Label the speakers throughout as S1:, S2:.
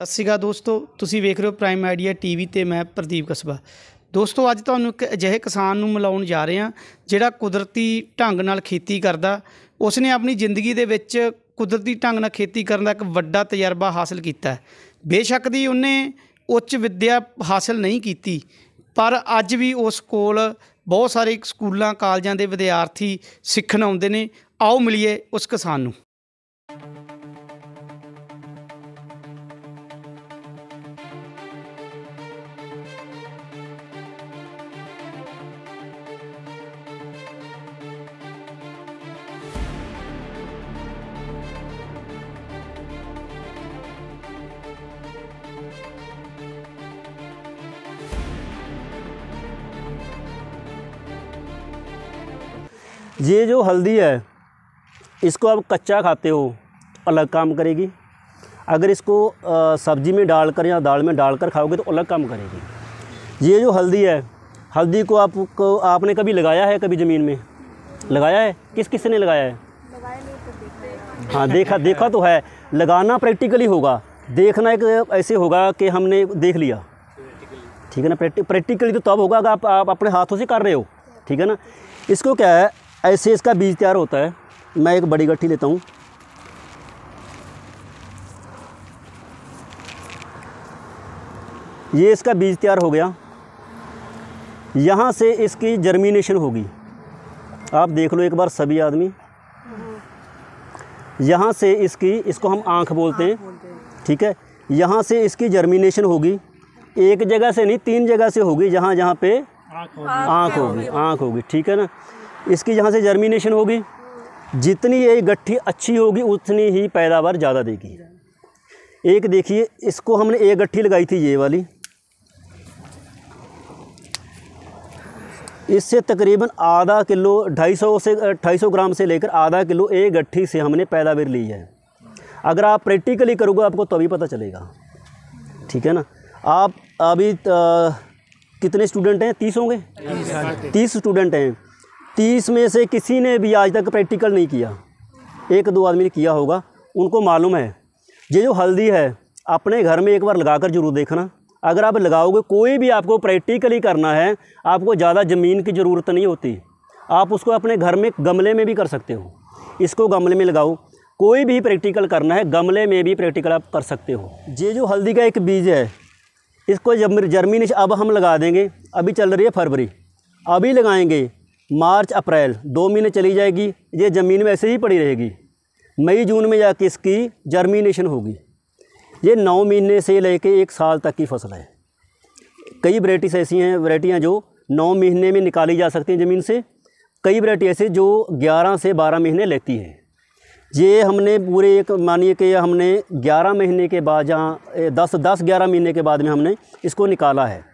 S1: ਸਤਿ ਸ਼੍ਰੀ ਅਕਾਲ ਦੋਸਤੋ, ਤੁਸੀਂ ਵੇਖ ਰਹੇ ਹੋ ਪ੍ਰਾਈਮ ਆਈਡੀਆ ਟੀਵੀ ਤੇ ਮੈਂ ਪ੍ਰਦੀਪ ਕਸਬਾ। ਦੋਸਤੋ, ਅੱਜ ਤੁਹਾਨੂੰ ਇੱਕ ਅਜਿਹੇ ਕਿਸਾਨ ਨੂੰ ਮਿਲਾਉਣ ਜਾ ਰਹੇ ਹਾਂ ਜਿਹੜਾ ਕੁਦਰਤੀ ਢੰਗ ਨਾਲ ਖੇਤੀ ਕਰਦਾ। ਉਸਨੇ ਆਪਣੀ ਜ਼ਿੰਦਗੀ ਦੇ ਵਿੱਚ ਕੁਦਰਤੀ ਢੰਗ ਨਾਲ ਖੇਤੀ ਕਰਨ ਦਾ ਇੱਕ ਵੱਡਾ ਤਜਰਬਾ ਹਾਸਲ ਕੀਤਾ। ਬੇਸ਼ੱਕ ਦੀ ਉਹਨੇ ਉੱਚ ਵਿੱਦਿਆ ਹਾਸਲ ਨਹੀਂ ਕੀਤੀ, ਪਰ ਅੱਜ ਵੀ ਉਸ ਕੋਲ ਬਹੁਤ ਸਾਰੇ ਸਕੂਲਾਂ ਕਾਲਜਾਂ ਦੇ ਵਿਦਿਆਰਥੀ ਸਿੱਖਣ ਆਉਂਦੇ ਨੇ। ਆਓ ਮਿਲੀਏ ਉਸ ਕਿਸਾਨ ਨੂੰ।
S2: ये जो हल्दी है, इसको आप कच्चा खाते हो अलग काम करेगी। अगर इसको सब्जी में डालकर या दाल में डालकर खाओगे तो अलग काम करेगी। ये जो हल्दी है, हल्दी को आपने कभी लगाया है? कभी ज़मीन में लगाया है? किस ने लगाया है? हाँ, देखा तो है। लगाना प्रैक्टिकली होगा, देखना एक ऐसे होगा कि हमने देख लिया, ठीक है ना। प्रैक्टिकली तो तब होगा अगर आप अपने हाथों से कर रहे हो, ठीक है ना। इसको क्या है, ऐसे इसका बीज तैयार होता है। मैं एक बड़ी गट्ठी लेता हूँ, ये इसका बीज तैयार हो गया। यहाँ से इसकी जर्मिनेशन होगी। आप देख लो एक बार सभी आदमी, यहाँ से इसको हम आँख बोलते हैं, ठीक है। यहाँ से इसकी जर्मिनेशन होगी। एक जगह से नहीं, 3 जगह से होगी। जहाँ पे आँख होगी, ठीक है ना। इसकी यहाँ से जर्मिनेशन होगी। जितनी ये गट्ठी अच्छी होगी उतनी ही पैदावार ज़्यादा देगी। एक देखिए, इसको हमने एक गट्ठी लगाई थी ये वाली, इससे तकरीबन आधा किलो 250 ग्राम से लेकर आधा किलो एक गट्ठी से हमने पैदावार ली है। अगर आप प्रैक्टिकली करोगे आपको तभी पता चलेगा, ठीक है ना। आप अभी कितने स्टूडेंट हैं? 30 होंगे। 30 स्टूडेंट हैं। 30 में से किसी ने भी आज तक प्रैक्टिकल नहीं किया। 1-2 आदमी ने किया होगा, उनको मालूम है। ये जो हल्दी है अपने घर में एक बार लगाकर जरूर देखना। अगर आप लगाओगे, कोई भी आपको प्रैक्टिकली करना है, आपको ज़्यादा ज़मीन की ज़रूरत नहीं होती। आप उसको अपने घर में गमले में भी कर सकते हो। इसको गमले में लगाओ। कोई भी प्रैक्टिकल करना है गमले में भी प्रैक्टिकल आप कर सकते हो। ये जो हल्दी का एक बीज है, इसको जर्मिनेशन अब हम लगा देंगे। अभी चल रही है फरवरी, अभी लगाएंगे मार्च अप्रैल 2 महीने चली जाएगी। ये ज़मीन में ऐसे ही पड़ी रहेगी। मई जून में जाके इसकी जर्मिनेशन होगी। ये 9 महीने से लेके 1 साल तक की फसल है। कई वैराइटीज़ ऐसी हैं, वैराइटियाँ जो 9 महीने में निकाली जा सकती हैं ज़मीन से। कई वैराइटी ऐसे जो 11 से 12 महीने लेती हैं। ये हमने पूरे एक मानिए कि हमने 11 महीने के बाद, जहाँ 10-11 महीने के बाद में हमने इसको निकाला है।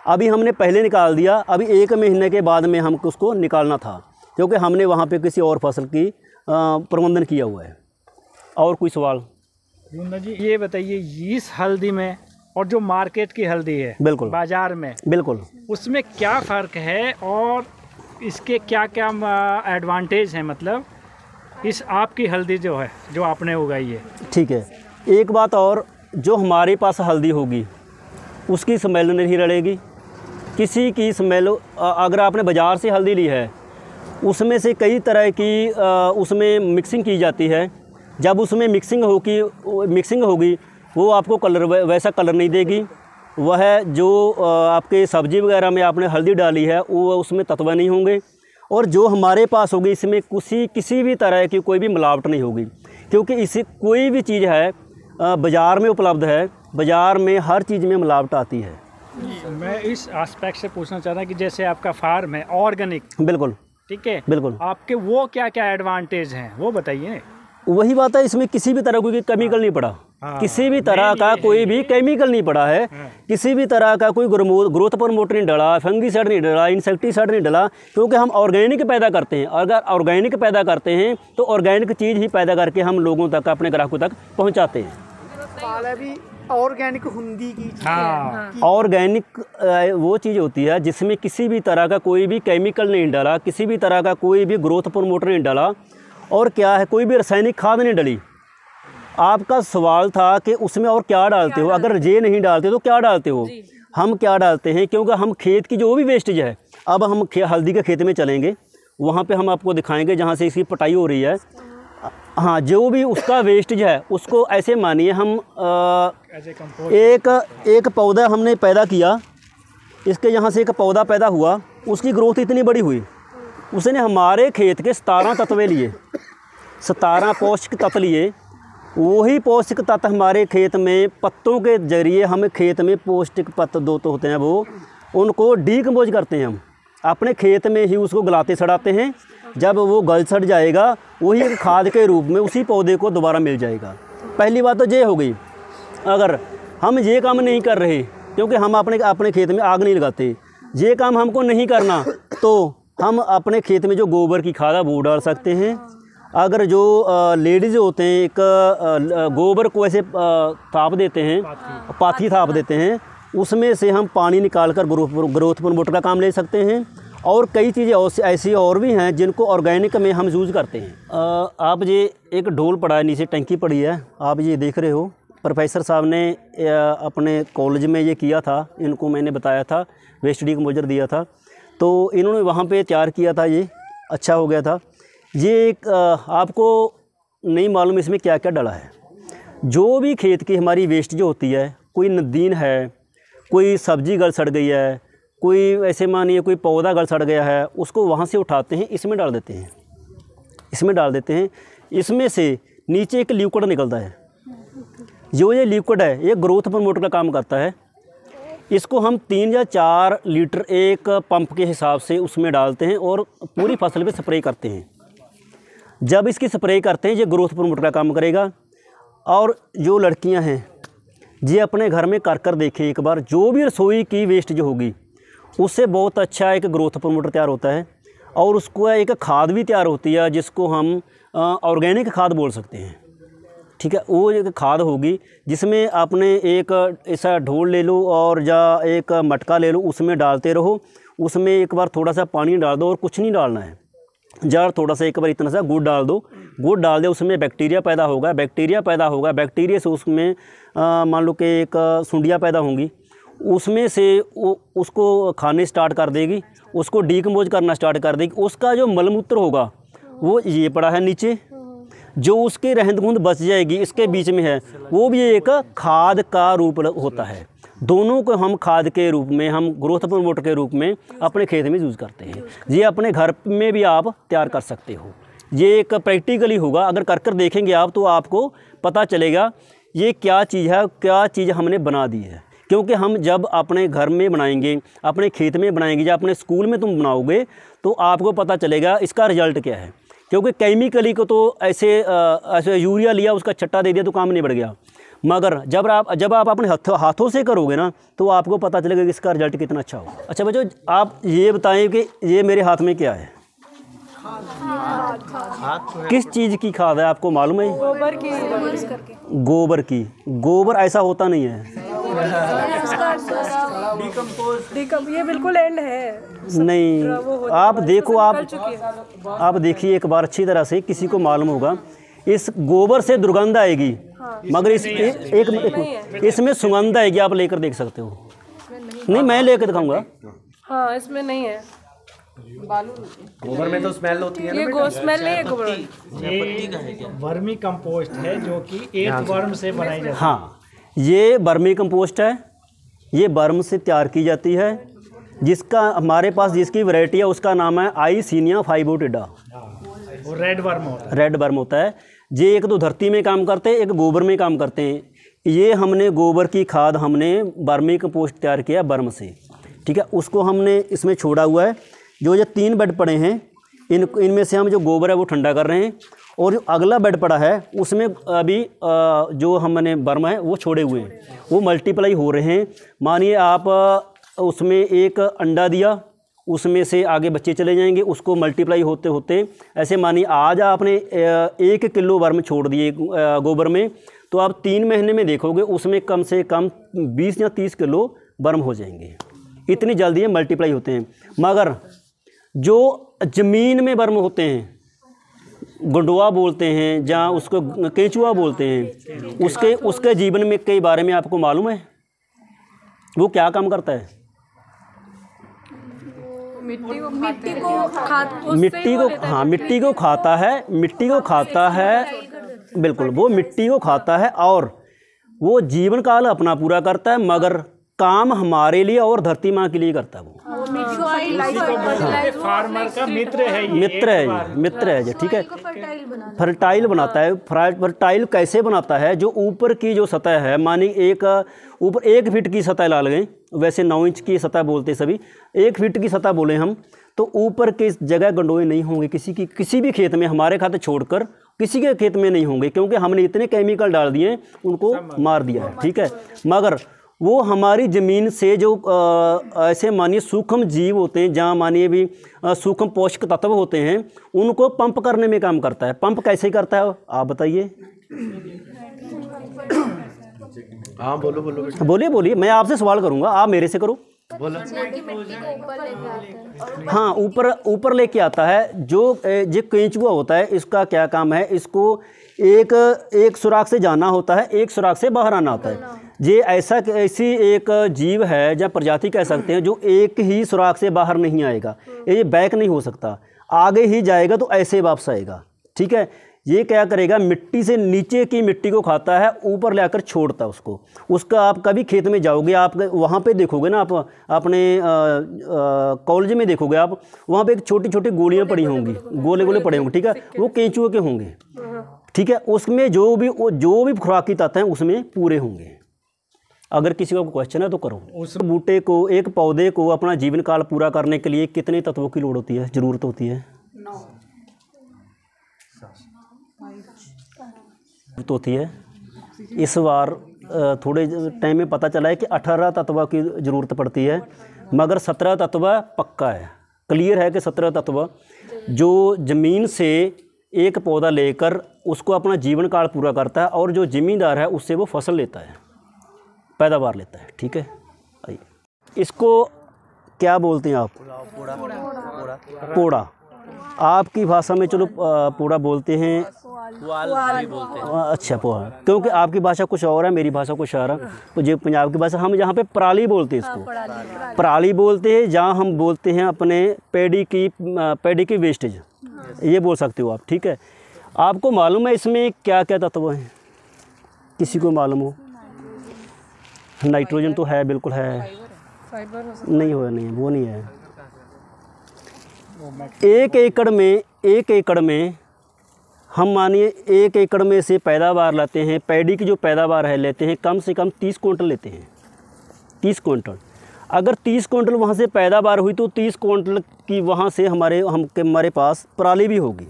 S2: अभी हमने पहले निकाल दिया, अभी 1 महीने के बाद में हमको उसको निकालना था, क्योंकि हमने वहाँ पे किसी और फसल की प्रबंधन किया हुआ है। और कोई सवाल?
S3: जी ये बताइए, इस हल्दी में और जो मार्केट की हल्दी है,
S2: बिल्कुल
S3: बाज़ार में,
S2: बिल्कुल,
S3: उसमें क्या फ़र्क है और इसके क्या क्या एडवांटेज हैं? मतलब इस आपकी हल्दी जो है, जो आपने उगाई है,
S2: ठीक है। एक बात और, जो हमारे पास हल्दी होगी उसकी स्मेल नहीं रड़ेगी। किसी की स्मेल, अगर आपने बाज़ार से हल्दी ली है, उसमें से कई तरह की उसमें मिक्सिंग की जाती है। जब उसमें मिक्सिंग होगी वो आपको कलर, वैसा कलर नहीं देगी। वह जो आपके सब्ज़ी वगैरह में आपने हल्दी डाली है वो उसमें तत्व नहीं होंगे। और जो हमारे पास होगी इसमें किसी भी तरह की कोई भी मिलावट नहीं होगी, क्योंकि इसी कोई भी चीज़ है बाज़ार में उपलब्ध है। बाज़ार में हर चीज़ में मिलावट आती है।
S3: मैं इस एस्पेक्ट से पूछना चाह रहा कि जैसे आपका फार्म है ऑर्गेनिक,
S2: बिल्कुल,
S3: ठीक है,
S2: बिल्कुल,
S3: आपके वो क्या क्या एडवांटेज हैं वो बताइए।
S2: वही बात है, इसमें किसी भी तरह कोई केमिकल नहीं पड़ा। किसी भी तरह का कोई भी केमिकल नहीं पड़ा है। किसी भी तरह का कोई ग्रोथ प्रमोटर नहीं डला, फंगीसाइड नहीं डला, इंसेक्टिसाइड नहीं डला, क्योंकि हम ऑर्गेनिक पैदा करते हैं। अगर ऑर्गेनिक पैदा करते हैं तो ऑर्गेनिक चीज़ ही पैदा करके हम लोगों तक, अपने ग्राहकों तक पहुँचाते हैं।
S1: ऑर्गेनिक हुंदी की चीज़ है।
S2: ऑर्गेनिक वो चीज़ होती है जिसमें किसी भी तरह का कोई भी केमिकल नहीं डाला, किसी भी तरह का कोई भी ग्रोथ प्रमोटर नहीं डाला, और क्या है, कोई भी रासायनिक खाद नहीं डली। आपका सवाल था कि उसमें और क्या डालते हो, अगर ये नहीं डालते तो क्या डालते हो। हम क्या डालते हैं, क्योंकि हम खेत की जो भी वेस्टेज है, अब हम हल्दी के खेत में चलेंगे, वहाँ पे हम आपको दिखाएंगे जहाँ से इसकी पटाई हो रही है। हाँ, जो भी उसका वेस्टेज है उसको ऐसे मानिए हम एक पौधा हमने पैदा किया, इसके यहाँ से एक पौधा पैदा हुआ, उसकी ग्रोथ इतनी बड़ी हुई, उसने हमारे खेत के 17 तत्व लिए, 17 पौष्टिक तत्व लिए। वही पौष्टिक तत्व हमारे खेत में पत्तों के जरिए हम खेत में पौष्टिक तत्व दो तो होते हैं, वो उनको डीकम्पोज करते हैं। हम अपने खेत में ही उसको गलाते सड़ाते हैं। जब वो गल सड़ जाएगा, वही एक खाद के रूप में उसी पौधे को दोबारा मिल जाएगा। पहली बात तो ये हो गई। अगर हम ये काम नहीं कर रहे, क्योंकि हम अपने खेत में आग नहीं लगाते, ये काम हमको नहीं करना, तो हम अपने खेत में जो गोबर की खाद है वो डाल सकते हैं। अगर जो लेडीज़ होते हैं, एक गोबर को ऐसे थाप देते हैं, पाथी थाप देते हैं, उसमें से हम पानी निकाल कर ग्रोथ प्रमोटर का काम ले सकते हैं। और कई चीज़ें ऐसी और भी हैं जिनको ऑर्गेनिक में हम यूज़ करते हैं। आप ये एक ढोल पड़ा है, नीचे टंकी पड़ी है, आप ये देख रहे हो। प्रोफेसर साहब ने अपने कॉलेज में ये किया था, इनको मैंने बताया था, वेस्ट डीकम्पोजर दिया था, तो इन्होंने वहाँ पे तैयार किया था, ये अच्छा हो गया था। ये एक आपको नहीं मालूम इसमें क्या क्या डला है। जो भी खेत की हमारी वेस्ट जो होती है, कोई नदीन है, कोई सब्जी गल सड़ गई है, कोई ऐसे मानिए कोई पौधा गल सड़ गया है, उसको वहाँ से उठाते हैं, इसमें डाल देते हैं, इसमें डाल देते हैं। इसमें से नीचे एक लिक्विड निकलता है। जो ये लिक्विड है, ये ग्रोथ प्रमोटर का काम करता है। इसको हम 3 या 4 लीटर एक पंप के हिसाब से उसमें डालते हैं और पूरी फसल पे स्प्रे करते हैं। जब इसकी स्प्रे करते हैं, ये ग्रोथ प्रमोटर का काम करेगा। और जो लड़कियां हैं, ये अपने घर में कर देखें एक बार, जो भी रसोई की वेस्ट जो होगी उससे बहुत अच्छा एक ग्रोथ प्रमोटर तैयार होता है। और उसको एक खाद भी तैयार होती है, जिसको हम ऑर्गेनिक खाद बोल सकते हैं। ठीक है, वो एक खाद होगी जिसमें आपने एक ऐसा ढोल ले लो और या एक मटका ले लो, उसमें डालते रहो। उसमें एक बार थोड़ा सा पानी डाल दो और कुछ नहीं डालना है, जार थोड़ा सा एक बार इतना सा गुड़ डाल दो। गुड़ डाल दे, उसमें बैक्टीरिया पैदा होगा, बैक्टीरिया से उसमें मान लो कि एक सुंडियाँ पैदा होंगी, उसमें से उसको खाने स्टार्ट कर देगी, उसको डीकम्पोज करना स्टार्ट कर देगी। उसका जो मलमूत्र होगा वो ये पड़ा है नीचे, जो उसकी रहंद खूंद बच जाएगी इसके बीच में है, वो भी एक खाद का रूप होता है। दोनों को हम खाद के रूप में, हम ग्रोथ प्रमोटर के रूप में अपने खेत में यूज़ करते हैं। ये अपने घर में भी आप तैयार कर सकते हो। ये एक प्रैक्टिकली होगा, अगर कर देखेंगे आप तो आपको पता चलेगा ये क्या चीज़ है, क्या चीज़ हमने बना दी है। क्योंकि हम जब अपने घर में बनाएंगे, अपने खेत में बनाएंगे या अपने स्कूल में तुम बनाओगे, तो आपको पता चलेगा इसका रिजल्ट क्या है। क्योंकि केमिकली को तो ऐसे यूरिया लिया, उसका छट्टा दे दिया तो काम नहीं बढ़ गया। मगर जब आप अपने हाथों से करोगे ना, तो आपको पता चलेगा कि इसका रिजल्ट कितना अच्छा होगा। अच्छा बच्चों, आप ये बताएं कि ये मेरे हाथ में क्या है? किस चीज़ की खाद है, आपको मालूम है? गोबर की। गोबर ऐसा होता नहीं है।
S4: ये बिल्कुल एंड है
S2: नहीं, आप देखो, आप देखिए एक बार अच्छी तरह से, किसी को मालूम होगा। इस गोबर से दुर्गंध आएगी, मगर इसमें सुगंध आएगी, आप लेकर देख सकते हो। नहीं, मैं लेकर दिखाऊंगा।
S4: हाँ, इसमें नहीं है।
S5: गोबर में तो स्मेल होती है ना,
S4: ये स्मेल नहीं है गोबर।
S3: ये वर्मी कंपोस्ट है जो कि एक वर्म से बनाई जाती है।
S2: हाँ, ये वर्मी कंपोस्ट है, ये वर्म से तैयार की जाती है। जिसका हमारे पास जिसकी वैरायटी है उसका नाम है आइसिनिया फाइबोटिडा।
S3: वो रेड वर्म होता है।
S2: रेड वर्म होता है। ये एक तो धरती में काम करते हैं, एक गोबर में काम करते हैं। ये हमने गोबर की खाद हमने वर्मी कंपोस्ट तैयार किया वर्म से। ठीक है, उसको हमने इसमें छोड़ा हुआ है। जो ये 3 बेड पड़े हैं, इनमें से हम जो गोबर है वो ठंडा कर रहे हैं। और जो अगला बेड पड़ा है उसमें अभी जो हमने वर्म है वो छोड़े हुए हैं, वो मल्टीप्लाई हो रहे हैं। मानिए आप उसमें एक अंडा दिया, उसमें से आगे बच्चे चले जाएंगे, उसको मल्टीप्लाई होते होते ऐसे मानिए आज आपने 1 किलो वर्म छोड़ दिए गोबर में, तो आप 3 महीने में देखोगे उसमें कम से कम 20 या 30 किलो वर्म हो जाएंगे। इतनी जल्दी ये मल्टीप्लाई होते हैं। मगर जो ज़मीन में वर्म होते हैं, गंडोआ बोलते हैं, जहाँ उसको केंचुआ बोलते हैं, उसके जीवन में के बारे में आपको मालूम है? वो क्या काम करता है?
S4: मिट्टी को
S2: खाता है, बिल्कुल वो मिट्टी को खाता है और वो जीवन काल अपना पूरा करता है, मगर काम हमारे लिए और धरती माँ के लिए करता है। वो
S3: फार्मर का मित्र है,
S2: मित्र है जी, ठीक है। फर्टाइल बनाता है। फर्टाइल कैसे बनाता है? जो ऊपर की जो सतह है, मानी ऊपर 1 फीट की सतह ला लें, वैसे 9 इंच की सतह बोलते सभी, 1 फीट की सतह बोले हम, तो ऊपर की जगह गंडोए नहीं होंगे किसी भी खेत में, हमारे खाते छोड़कर किसी के खेत में नहीं होंगे, क्योंकि हमने इतने केमिकल डाल दिए, उनको मार दिया है, ठीक है। मगर वो हमारी ज़मीन से जो ऐसे मानिए सूक्ष्म जीव होते हैं, जहाँ मानिए भी सूक्ष्म पोषक तत्व होते हैं, उनको पंप करने में काम करता है। पंप कैसे करता है आप बताइए?
S5: हाँ बोलो
S2: बोलिए, मैं आपसे सवाल करूँगा, आप मेरे से करो। हाँ, ऊपर लेके आता है। जो केंचुआ होता है, इसका क्या काम है? इसको एक सुराख से जाना होता है, एक सुराख से बाहर आना होता है। ये ऐसी एक जीव है, या प्रजाति कह सकते हैं, जो एक ही सुराख से बाहर नहीं आएगा, ये बैक नहीं हो सकता, आगे ही जाएगा तो ऐसे वापस आएगा, ठीक है। ये क्या करेगा? मिट्टी से नीचे की मिट्टी को खाता है, ऊपर ले छोड़ता है उसको। उसका आप कभी खेत में जाओगे, आप वहाँ पे देखोगे ना, आप अपने कॉलेज में देखोगे आप, वहाँ पे एक छोटी छोटी गोलियाँ पड़ी होंगी, गोले पड़े होंगे, ठीक है, वो केंचुए के होंगे, ठीक है। उसमें जो भी खुराकी तत्व हैं उसमें पूरे होंगे। अगर किसी का क्वेश्चन है तो करो। उस बूटे को, एक पौधे को अपना जीवन काल पूरा करने के लिए कितने तत्वों की लोड़ होती है, ज़रूरत होती है? 9 होती है। इस बार थोड़े टाइम में पता चला है कि 18 तत्व की ज़रूरत पड़ती है, मगर 17 तत्व पक्का है, क्लियर है कि 17 तत्व जो ज़मीन से एक पौधा लेकर उसको अपना जीवन काल पूरा करता है, और जो ज़मींदार है उससे वो फसल लेता है, पैदावार लेता है, ठीक है। आइए, इसको क्या बोलते हैं आप? पोड़ा। आपकी भाषा में चलो पोड़ा बोलते हैं, अच्छा पोहा, क्योंकि आपकी भाषा कुछ और है, मेरी भाषा कुछ और है। तो जो पंजाब की भाषा, हम यहाँ पे पराली बोलते हैं, इसको पराली बोलते हैं। जहाँ हम बोलते हैं अपने पैडी की वेस्टेज, ये बोल सकते हो आप, ठीक है। आपको मालूम है इसमें क्या क्या तत्व हैं? किसी को मालूम हो? नाइट्रोजन तो है, बिल्कुल है, नहीं वो नहीं है। एक एकड़ में हम मानिए 1 एकड़ में से पैदावार लेते हैं, पैडी की जो पैदावार है लेते हैं, कम से कम 30 क्विंटल लेते हैं, 30 क्विंटल। अगर 30 क्विंटल वहाँ से पैदावार हुई तो 30 क्विंटल की वहाँ से हमारे पास पराली भी होगी,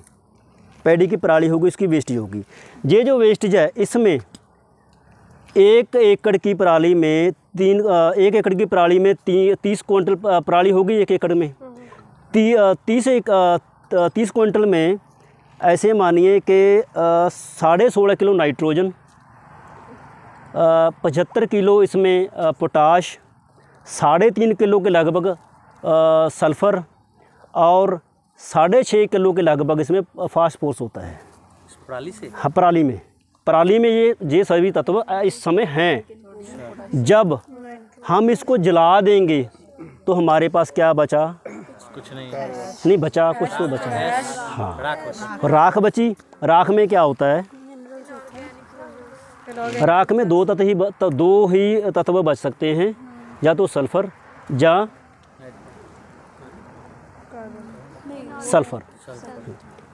S2: पैडी की पराली होगी, इसकी वेस्टेज होगी। ये जो वेस्टेज है, इसमें 1 एकड़ की पराली में 30 क्विंटल पराली होगी 1 एकड़ में। 30 क्विंटल में ऐसे मानिए कि 16.5 किलो नाइट्रोजन, 75 किलो इसमें पोटाश, 3.5 किलो के लगभग सल्फ़र, और 6.5 किलो के लगभग इसमें फास्फोरस होता है पराली से। हाँ, पराली में ये सभी तत्व इस समय हैं। जब हम इसको जला देंगे तो हमारे पास क्या बचा? कुछ नहीं बचा, कुछ तो बचा है। हाँ, राख बची। राख में क्या होता है? राख में 2 ही तत्व बच सकते हैं, या तो सल्फ़र या सल्फ़र,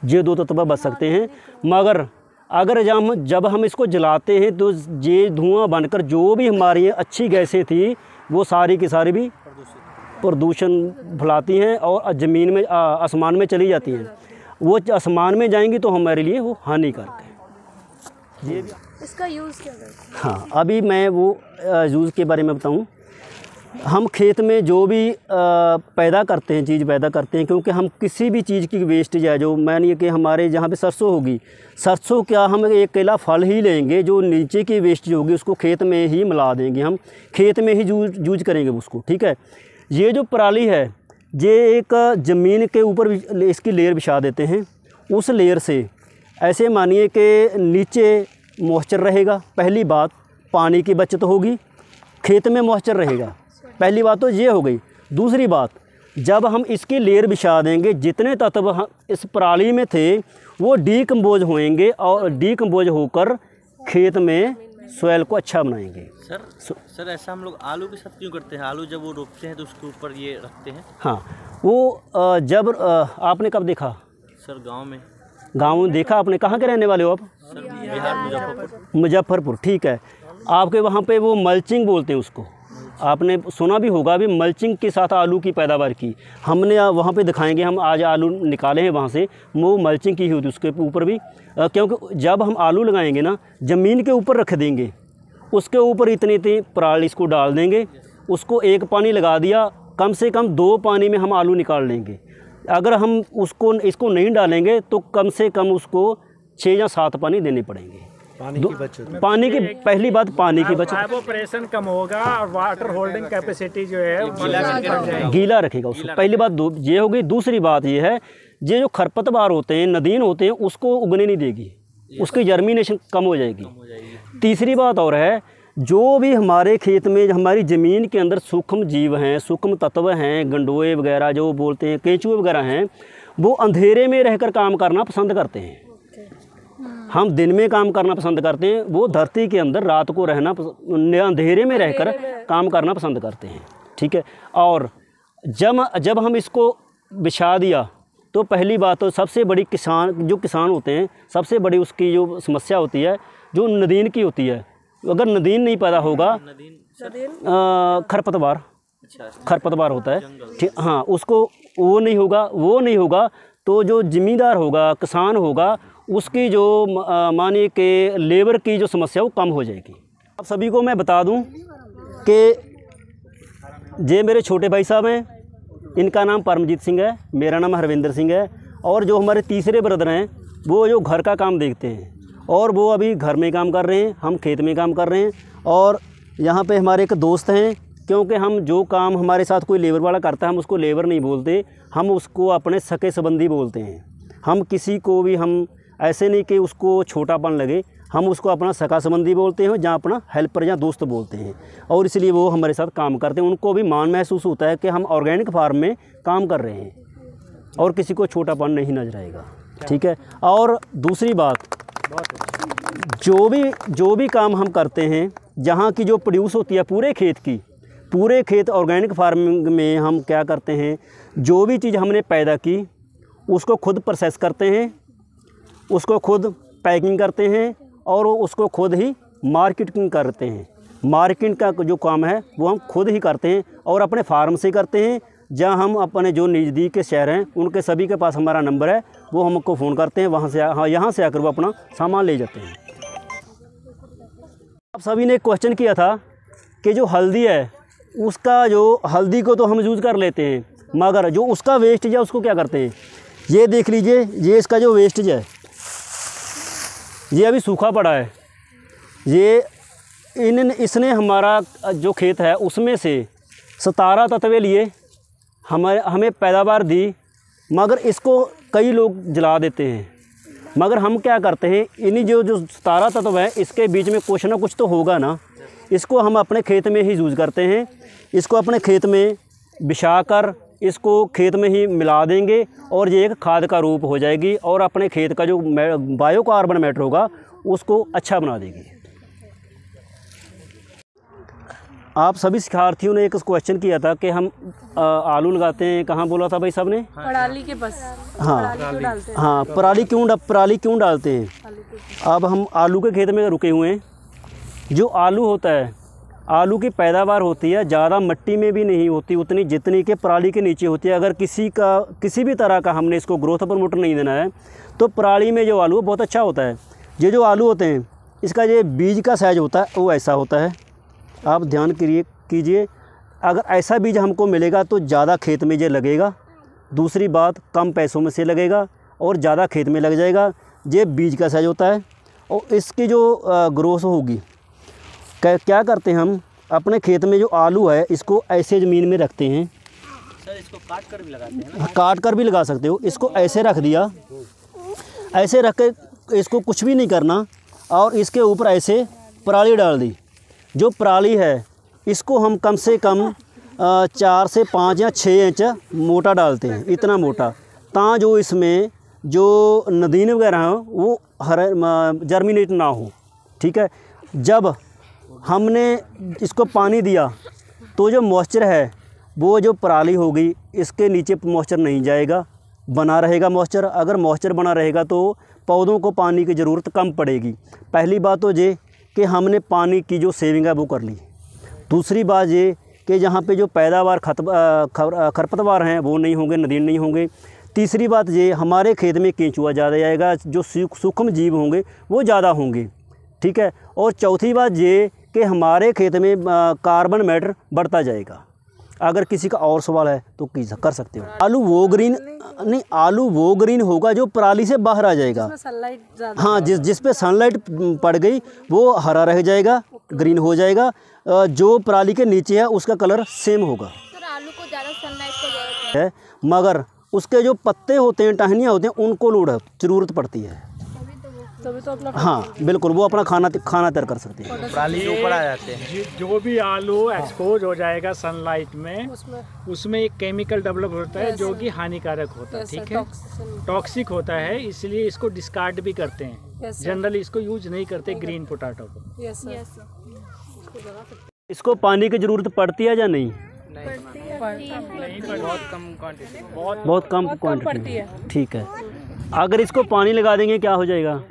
S2: ये 2 तत्व बच सकते हैं। मगर अगर जब हम इसको जलाते हैं तो ये धुआं बनकर जो भी हमारी अच्छी गैसें थी वो सारी की सारी भी प्रदूषण फैलाती हैं और ज़मीन में आसमान में चली जाती हैं। वो आसमान में जाएंगी तो हमारे लिए वो हानिकारक है। ये
S4: इसका यूज़ क्या करते हैं?
S2: हाँ, अभी मैं वो यूज़ के बारे में बताऊँ। हम खेत में जो भी पैदा करते हैं, क्योंकि हम किसी भी चीज़ की वेस्टेज है, जो मानिए कि हमारे जहाँ पे सरसों होगी, सरसों क्या हम एक केला फल ही लेंगे, जो नीचे की वेस्टेज होगी उसको खेत में ही मिला देंगे, हम खेत में ही यूज करेंगे उसको, ठीक है। ये जो पराली है, ये एक ज़मीन के ऊपर इसकी लेयर बिछा देते हैं, उस लेयर से ऐसे मानिए कि नीचे मॉइस्चर रहेगा, पहली बात पानी की बचत होगी, खेत में मॉइस्चर रहेगा, पहली बात तो ये हो गई। दूसरी बात, जब हम इसकी लेयर बिछा देंगे, जितने तत्व इस पराली में थे वो डीकम्पोज होएंगे और डीकम्पोज होकर खेत में सॉइल को अच्छा बनाएंगे।
S6: सर ऐसा हम लोग आलू के साथ क्यों करते हैं? आलू जब वो रोपते हैं तो उसके ऊपर ये रखते हैं।
S2: हाँ, वो जब आपने कब देखा?
S6: सर गांव में
S2: देखा आपने? कहाँ के रहने वाले हो आप?
S6: सर बिहार मुजफ्फरपुर।
S2: मुजफ्फरपुर, ठीक है। आपके वहाँ पे वो मल्चिंग बोलते हैं उसको, आपने सुना भी होगा। अभी मल्चिंग के साथ आलू की पैदावार की हमने वहाँ पे दिखाएंगे। हम आज आलू निकाले हैं वहाँ से, वो मल्चिंग की हुई उसके ऊपर भी, क्योंकि जब हम आलू लगाएंगे ना, ज़मीन के ऊपर रख देंगे, उसके ऊपर इतनी पराली इसको डाल देंगे, उसको एक पानी लगा दिया, कम से कम 2 पानी में हम आलू निकाल लेंगे। अगर हम इसको नहीं डालेंगे तो कम से कम उसको 6 या 7 पानी देने पड़ेंगे। पानी की पहली बात, पानी की बचत,
S3: एवोपरेशन कम होगा और वाटर होल्डिंग कैपेसिटी जो है
S2: गीला रखेगा उसको, पहली बात ये होगी। दूसरी बात ये है, ये जो खरपतवार होते हैं, नदीन होते हैं, उसको उगने नहीं देगी, उसकी जर्मिनेशन कम हो जाएगी। तीसरी बात और है, जो भी हमारे खेत में, हमारी ज़मीन के अंदर सूक्ष्म जीव हैं, सूक्ष्म तत्व हैं, गंडोए वगैरह जो बोलते हैं, केंचुए वगैरह हैं, वो अंधेरे में रहकर काम करना पसंद करते हैं। हम दिन में काम करना पसंद करते हैं, वो धरती के अंदर रात को रहना, अंधेरे में रहकर काम करना पसंद करते हैं। ठीक है। और जब हम इसको बिछा दिया तो पहली बात तो सबसे बड़ी जो किसान होते हैं, सबसे बड़ी उसकी जो समस्या होती है, जो नदीन की होती है। अगर नदीन नहीं पैदा होगा, खरपतवार होता है, ठीक, हाँ, उसको वो नहीं होगा तो जो ज़मींदार होगा, किसान होगा, उसकी जो मानिए कि लेबर की जो समस्या वो कम हो जाएगी। आप सभी को मैं बता दूं कि ये मेरे छोटे भाई साहब हैं, इनका नाम परमजीत सिंह है, मेरा नाम हरविंदर सिंह है, और जो हमारे तीसरे ब्रदर हैं वो जो घर का काम देखते हैं, और वो अभी घर में काम कर रहे हैं, हम खेत में काम कर रहे हैं। और यहाँ पे हमारे एक दोस्त हैं, क्योंकि हम जो काम हमारे साथ कोई लेबर वाला करता है, हम उसको लेबर नहीं बोलते, हम उसको अपने सगे संबंधी बोलते हैं। हम किसी को भी हम ऐसे नहीं कि उसको छोटापन लगे, हम उसको अपना सगा संबंधी बोलते हैं, जहाँ अपना हेल्पर या दोस्त बोलते हैं, और इसलिए वो हमारे साथ काम करते हैं। उनको भी मान महसूस होता है कि हम ऑर्गेनिक फार्म में काम कर रहे हैं, और किसी को छोटापन नहीं नजर आएगा। ठीक है। और दूसरी बात, जो भी काम हम करते हैं, जहाँ की जो प्रोड्यूस होती है पूरे खेत ऑर्गेनिक फार्मिंग में हम क्या करते हैं, जो भी चीज़ हमने पैदा की उसको खुद प्रोसेस करते हैं, उसको खुद पैकिंग करते हैं, और उसको खुद ही मार्केटिंग करते हैं। मार्केटिंग का जो काम है वो हम खुद ही करते हैं, और अपने फार्म से करते हैं। जहाँ हम अपने जो नज़दीक के शहर हैं, उनके सभी के पास हमारा नंबर है, वो हमको फ़ोन करते हैं, वहाँ से यहाँ से आकर वो अपना सामान ले जाते हैं। आप सभी ने एक क्वेश्चन किया था कि जो हल्दी है, उसका जो हल्दी को तो हम यूज़ कर लेते हैं, मगर जो उसका वेस्टेज है उसको क्या करते हैं। ये देख लीजिए, ये इसका जो वेस्टेज है, ये अभी सूखा पड़ा है। इसने हमारा जो खेत है उसमें से 17 तत्वे लिए, हमें पैदावार दी, मगर इसको कई लोग जला देते हैं। मगर हम क्या करते हैं, इन्हीं जो 17 तत्व हैं, इसके बीच में कुछ ना कुछ तो होगा ना, इसको हम अपने खेत में ही यूज़ करते हैं। इसको अपने खेत में बिछाकर इसको खेत में ही मिला देंगे, और ये एक खाद का रूप हो जाएगी, और अपने खेत का जो बायोकार्बन मैटर होगा उसको अच्छा बना देगी। आप सभी शिक्षार्थियों ने एक क्वेश्चन किया था कि हम आलू लगाते हैं, कहाँ बोला था भाई साहब ने?
S4: पराली के बस।
S2: हाँ, पराली क्यों डालते हैं? अब हम आलू के खेत में रुके हुए हैं। जो आलू होता है, आलू की पैदावार होती है ज़्यादा मिट्टी में भी नहीं होती उतनी जितनी कि पराली के नीचे होती है। अगर किसी भी तरह का हमने इसको ग्रोथ प्रमोटर नहीं देना है, तो पराली में जो आलू बहुत अच्छा होता है। ये जो आलू होते हैं, इसका ये बीज का साइज होता है वो ऐसा होता है। आप ध्यान कीजिए, अगर ऐसा बीज हमको मिलेगा तो ज़्यादा खेत में ये लगेगा। दूसरी बात, कम पैसों में से लगेगा और ज़्यादा खेत में लग जाएगा। ये बीज का साइज होता है, और इसकी जो ग्रोथ होगी, क्या करते हैं हम अपने खेत में जो आलू है इसको ऐसे ज़मीन में रखते हैं।
S6: सर इसको काट कर भी लगाते हैं ना?
S2: काट कर भी लगा सकते हो। इसको ऐसे रख दिया, ऐसे रख के इसको कुछ भी नहीं करना और इसके ऊपर ऐसे पराली डाल दी। जो पराली है इसको हम कम से कम 4 से 5 या 6 इंच मोटा डालते हैं, इतना मोटा, ताकि जो इसमें जो नदीन वगैरह हो वो जर्मिनेट ना हो। ठीक है, जब हमने इसको पानी दिया तो जो मॉइस्चर है वो जो पराली होगी इसके नीचे मॉइस्चर नहीं जाएगा, बना रहेगा मॉइस्चर। अगर मॉइस्चर बना रहेगा तो पौधों को पानी की ज़रूरत कम पड़ेगी। पहली बात तो ये कि हमने पानी की जो सेविंग है वो कर ली। दूसरी बात ये कि जहाँ पे जो पैदावार खरपतवार हैं वो नहीं होंगे, नदीन नहीं होंगे। तीसरी बात ये हमारे खेत में केंचुआ ज़्यादा जाएगा, जो सूक्ष्म जीव होंगे वो ज़्यादा होंगे। ठीक है, और चौथी बात ये कि हमारे खेत में कार्बन मैटर बढ़ता जाएगा। अगर किसी का और सवाल है तो कर सकते हो। आलू वो ग्रीन होगा जो पराली से बाहर आ जाएगा। हाँ, जिस पे सनलाइट पड़ गई वो हरा रह जाएगा, ग्रीन हो जाएगा। जो पराली के नीचे है उसका कलर सेम होगा।
S4: सर आलू को ज़्यादा सनलाइट को जरूरत
S2: है, मगर उसके जो पत्ते होते हैं, टहनियाँ होते हैं, उनको लोड ज़रूरत पड़ती है।
S4: तभी तो अपना
S2: हाँ बिल्कुल, वो अपना खाना तैयार कर सकते हैं।
S6: पराली के ऊपर आ जाते हैं।
S3: जो भी आलू एक्सपोज हो जाएगा सनलाइट में, उसमें एक केमिकल डेवलप होता है जो कि हानिकारक होता है। ठीक है, टॉक्सिक होता है, इसलिए इसको डिस्कार्ड भी करते हैं। जनरली इसको यूज नहीं करते ग्रीन पोटैटो को।
S2: इसको पानी की ज़रूरत पड़ती है या नहीं? बहुत कम क्वांटिटी है। ठीक है, अगर इसको पानी लगा देंगे क्या हो जाएगा?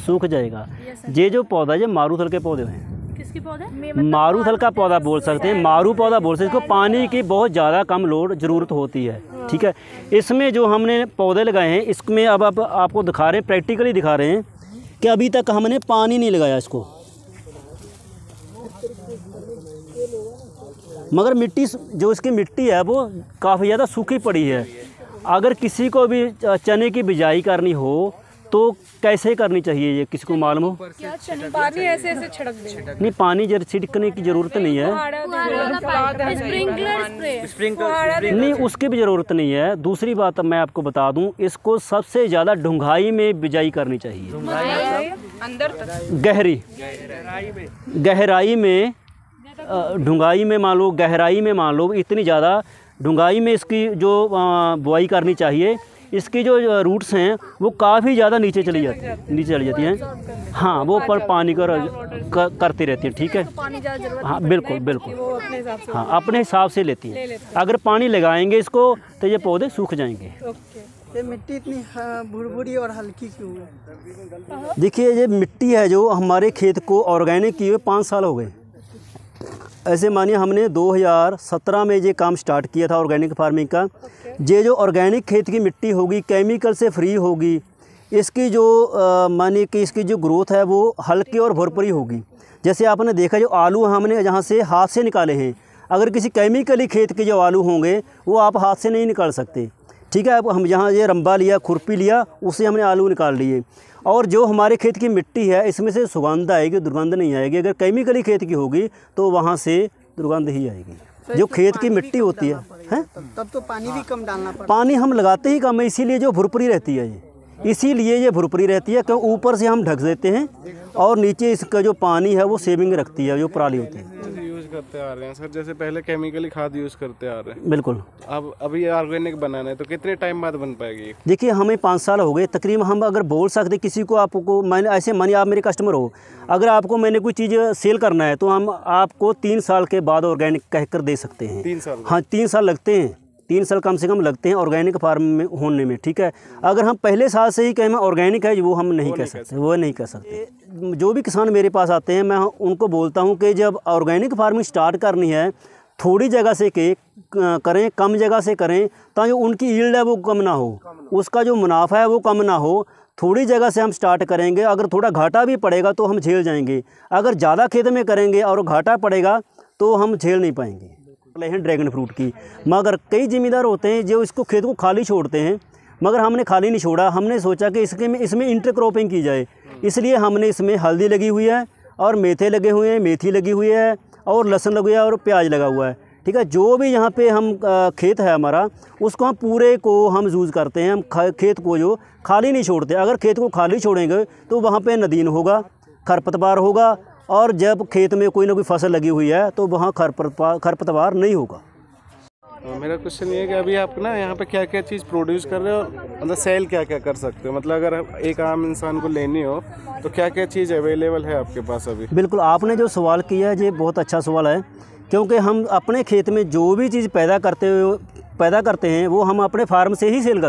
S2: सूख जाएगा। ये जो पौधा, ये मारूथल के पौधे हैं।
S4: किसकी पौधा?
S2: मारूथल का पौधा बोल सकते हैं, मारू पौधा बोल सकते हैं। इसको पानी की बहुत ज़्यादा कम लोड ज़रूरत होती है। ठीक है, इसमें जो हमने पौधे लगाए हैं इसमें अब आपको दिखा रहे हैं, प्रैक्टिकली दिखा रहे हैं कि अभी तक हमने पानी नहीं लगाया इसको, मगर मिट्टी जो इसकी मिट्टी है वो काफ़ी ज़्यादा सूखी पड़ी है। अगर किसी को भी चने की बिजाई करनी हो तो कैसे करनी चाहिए, ये किसी को मालूम हो?
S4: पानी ऐसे छिड़क देंगे।
S2: नहीं, पानी छिड़कने की ज़रूरत नहीं है।
S4: स्प्रिंकलर
S2: नहीं, उसकी भी ज़रूरत नहीं है। दूसरी बात मैं आपको बता दूं, इसको सबसे ज़्यादा ढुंगाई में बिजाई करनी चाहिए,
S4: अंदर तक
S2: गहराई में ढुंगाई में मान लो, गहराई में मान लो, इतनी ज़्यादा ढुंगाई में इसकी जो बुआई करनी चाहिए। इसकी जो रूट्स हैं वो काफ़ी ज़्यादा नीचे चली जाती हैं। हाँ, वो पर पानी करती रहती हैं। ठीक है, हाँ बिल्कुल, हाँ अपने हिसाब से लेती हैं। अगर पानी लगाएंगे इसको तो ये पौधे सूख जाएंगे।
S7: ये मिट्टी इतनी भुरभुरी और हल्की क्यों है?
S2: देखिए, ये मिट्टी है जो हमारे खेत को ऑर्गेनिक किए हुए 5 साल हो गए। ऐसे मानिए हमने 2017 में ये काम स्टार्ट किया था ऑर्गेनिक फार्मिंग का। ये जो ऑर्गेनिक खेत की मिट्टी होगी, केमिकल से फ्री होगी, इसकी जो मानिए कि इसकी जो ग्रोथ है वो हल्की और भरपूरी होगी। जैसे आपने देखा जो आलू हमने जहाँ से हाथ से निकाले हैं, अगर किसी केमिकली खेत के जो आलू होंगे वो आप हाथ से नहीं निकाल सकते। ठीक है, अब हम यहाँ ये रंबा लिया, खुरपी लिया, उससे हमने आलू निकाल लिए। और जो हमारे खेत की मिट्टी है इसमें से सुगंध आएगी, दुर्गंध नहीं आएगी। अगर केमिकली खेत की होगी तो वहाँ से दुर्गंध ही आएगी। जो खेत की मिट्टी होती है,
S7: तब तो पानी भी कम डालना पड़ता है।
S2: पानी हम लगाते ही कम है, इसीलिए जो भुरपुरी रहती है इसीलिए ये भुरपुरी रहती है, क्योंकि ऊपर से हम ढक देते हैं और नीचे इसका जो पानी है वो सेविंग रखती है, जो पराली होती है।
S5: यूज़ करते आ रहे हैं सर, जैसे पहले केमिकली खाद यूज़ करते आ रहे हैं,
S2: बिल्कुल।
S5: अब अभी ऑर्गेनिक बनाना है तो कितने टाइम बाद बन पाएगी?
S2: देखिए, हमें 5 साल हो गए तकरीबन। हम अगर बोल सकते किसी को, आपको मैंने ऐसे मानिए आप मेरे कस्टमर हो, अगर आपको मैंने कोई चीज़ सेल करना है तो हम आपको 3 साल के बाद ऑर्गेनिक कहकर दे सकते हैं।
S5: 3 साल?
S2: हाँ, 3 साल लगते हैं, 3 साल कम से कम लगते हैं ऑर्गेनिक फार्म में होने में। ठीक है, अगर हम पहले साल से ही कहें ऑर्गेनिक है, वो हम नहीं कह सकते, वो नहीं कह सकते। जो भी किसान मेरे पास आते हैं मैं उनको बोलता हूँ कि जब ऑर्गेनिक फार्मिंग स्टार्ट करनी है, थोड़ी जगह से करें, कम जगह से करें, ताकि उनकी यील्ड है वो कम ना हो, उसका जो मुनाफा है वो कम ना हो। थोड़ी जगह से हम स्टार्ट करेंगे, अगर थोड़ा घाटा भी पड़ेगा तो हम झेल जाएंगे। अगर ज़्यादा खेत में करेंगे और घाटा पड़ेगा तो हम झेल नहीं पाएंगे। हैं ड्रैगन फ्रूट की, मगर कई ज़मींदार होते हैं जो इसको खेत को खाली छोड़ते हैं, मगर हमने खाली नहीं छोड़ा। हमने सोचा कि इसमें इंटरक्रॉपिंग की जाए, इसलिए हमने इसमें हल्दी लगी हुई है और मेथे लगे हुए हैं, मेथी लगी हुई है और लहसुन लगा हुआ है और प्याज लगा हुआ है। ठीक ठीक है। जो भी यहाँ पे हम खेत है हमारा, उसको हम पूरे को हम यूज़ करते हैं। हम खेत को जो खाली नहीं छोड़ते। अगर खेत को खाली छोड़ेंगे तो वहाँ पे नदीन होगा, खरपतवार होगा, और जब खेत में कोई ना कोई फसल लगी हुई है तो वहाँ खरपतवार नहीं होगा।
S5: मेरा क्वेश्चन ये है कि अभी आप ना यहाँ पे क्या क्या चीज़ प्रोड्यूस कर रहे हो, मतलब सेल क्या क्या कर सकते हो, मतलब अगर एक आम इंसान को लेनी हो तो क्या क्या चीज़ अवेलेबल है आपके पास अभी?
S2: बिल्कुल, आपने जो सवाल किया है ये बहुत अच्छा सवाल है, क्योंकि हम अपने खेत में जो भी चीज़ पैदा करते हैं वो हम अपने फार्म से ही सेल करते हैं।